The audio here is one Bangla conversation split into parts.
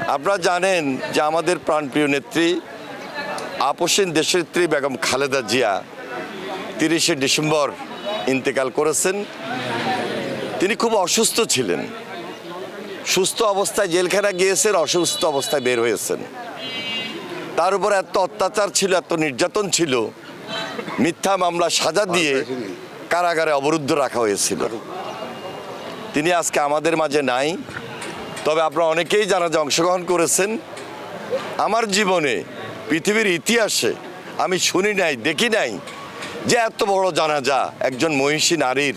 আপনারা জানেন যে আমাদের প্রাণপ্রিয় নেত্রী আপসীন দেশনেত্রী বেগম খালেদা জিয়া 30শে ডিসেম্বর ইন্তেকাল করেছেন। তিনি খুব অসুস্থ ছিলেন, সুস্থ অবস্থায় জেলখানা গিয়েছেন, অসুস্থ অবস্থায় বের হয়েছেন। তার উপর এত অত্যাচার ছিল, এত নির্যাতন ছিল, মিথ্যা মামলা সাজা দিয়ে কারাগারে অবরুদ্ধ রাখা হয়েছিল। তিনি আজকে আমাদের মাঝে নাই। তবে আপনারা অনেকেই জানাজা অংশগ্রহণ করেছেন। আমার জীবনে পৃথিবীর ইতিহাসে আমি শুনি নাই, দেখি নাই যে এত বড় জানাজা একজন মহিষী নারীর,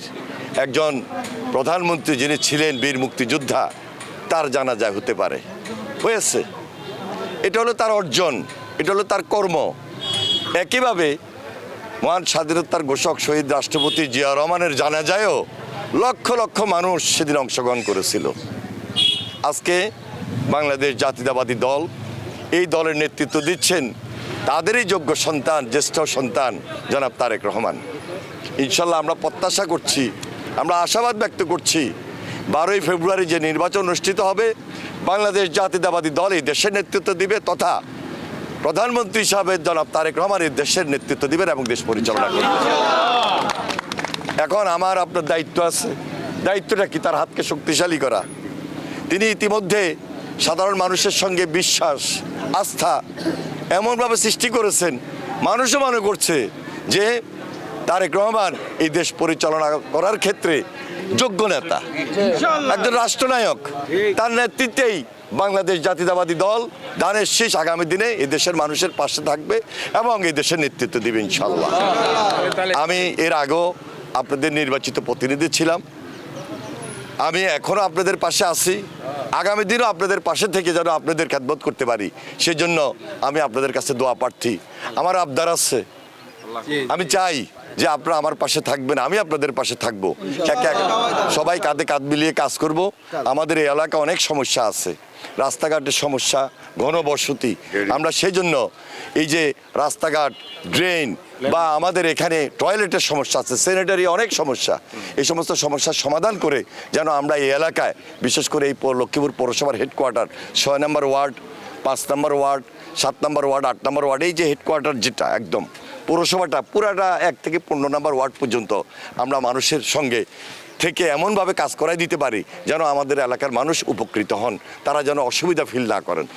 একজন প্রধানমন্ত্রী যিনি ছিলেন বীর মুক্তিযোদ্ধা, তার জানাজায় হতে পারে। হয়েছে, এটা হলো তার অর্জন, এটা হলো তার কর্ম। একইভাবে মহান স্বাধীনতার ঘোষক শহীদ রাষ্ট্রপতি জিয়া রহমানের জানাজায়ও লক্ষ লক্ষ মানুষ সেদিন অংশগ্রহণ করেছিল। আজকে বাংলাদেশ জাতীয়তাবাদী দল, এই দলের নেতৃত্ব দিচ্ছেন তাদেরই যোগ্য সন্তান, জ্যেষ্ঠ সন্তান জনাব তারেক রহমান। ইনশাল্লাহ আমরা প্রত্যাশা করছি, আমরা আশাবাদ ব্যক্ত করছি 12ই ফেব্রুয়ারি যে নির্বাচন অনুষ্ঠিত হবে, বাংলাদেশ জাতীয়তাবাদী দল এই দেশের নেতৃত্ব দিবে, তথা প্রধানমন্ত্রী হিসাবে জনাব তারেক রহমান এই দেশের নেতৃত্ব দিবেন এবং দেশ পরিচালনা করবেন। এখন আমার আপনার দায়িত্ব আছে। দায়িত্বটা কি? তার হাতকে শক্তিশালী করা। তিনি ইতিমধ্যে সাধারণ মানুষের সঙ্গে বিশ্বাস, আস্থা এমনভাবে সৃষ্টি করেছেন, মানুষও মনে করছে যে তারেক রহমান এই দেশ পরিচালনা করার ক্ষেত্রে যোগ্য নেতা, একজন রাষ্ট্রনায়ক। তার নেতৃত্বেই বাংলাদেশ জাতীয়তাবাদী দল ধানের শীষ আগামী দিনে এই দেশের মানুষের পাশে থাকবে এবং এই দেশের নেতৃত্ব দেবে ইনশাল্লাহ। আমি এর আগেও আপনাদের নির্বাচিত প্রতিনিধি ছিলাম, আমি এখনও আপনাদের পাশে আছি, আগামী দিনও আপনাদের পাশে থেকে যেন আপনাদের খেদমত করতে পারি, সেজন্য আমি আপনাদের কাছে দোয়া প্রার্থী। আমার আবদার আছে, আমি চাই যে আপনারা আমার পাশে থাকবেন, আমি আপনাদের পাশে থাকবো। সবাই কাঁধে কাঁধ মিলিয়ে কাজ করব। আমাদের এই এলাকা অনেক সমস্যা আছে, রাস্তাঘাটের সমস্যা, ঘনবসতি। আমরা সেই জন্য এই যে রাস্তাঘাট, ড্রেন বা আমাদের এখানে টয়লেটের সমস্যা আছে, স্যানিটারি অনেক সমস্যা, এই সমস্ত সমস্যার সমাধান করে যেন আমরা এই এলাকায়, বিশেষ করে এই লক্ষ্মীপুর পৌরসভার হেডকোয়ার্টার 6 নম্বর ওয়ার্ড, 5 নম্বর ওয়ার্ড, 7 নম্বর ওয়ার্ড, 8 নম্বর ওয়ার্ড, এই যে হেডকোয়ার্টার যেটা একদম পৌরসভাটা পুরাটা 1 থেকে 15 নম্বর ওয়ার্ড পর্যন্ত আমরা মানুষের সঙ্গে থেকে এমনভাবে কাজ করাই দিতে পারি যেন আমাদের এলাকার মানুষ উপকৃত হন, তারা যেন অসুবিধা ফিল না করেন।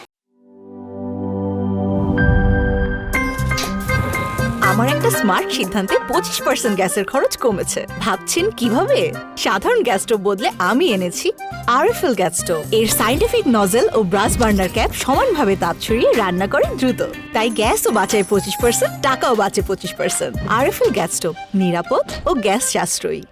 আমার একটা স্মার্ট সিদ্ধান্তে 25% গ্যাসের খরচ কমেছে। ভাবছেন কিভাবে? সাধারণ গ্যাস স্টোভ বদলে আমি এনেছি আরএফএল গ্যাস স্টোভ। এর সাইন্টিফিক নজল ও ব্রাস বার্নার ক্যাপ সমানভাবে তাপ ছড়িয়ে রান্না করে দ্রুত, তাই গ্যাসও বাঁচায় 25%, টাকাও বাঁচে 25%। আরএফএল গ্যাস স্টোভ নিরাপদ ও গ্যাস সাশ্রয়ী।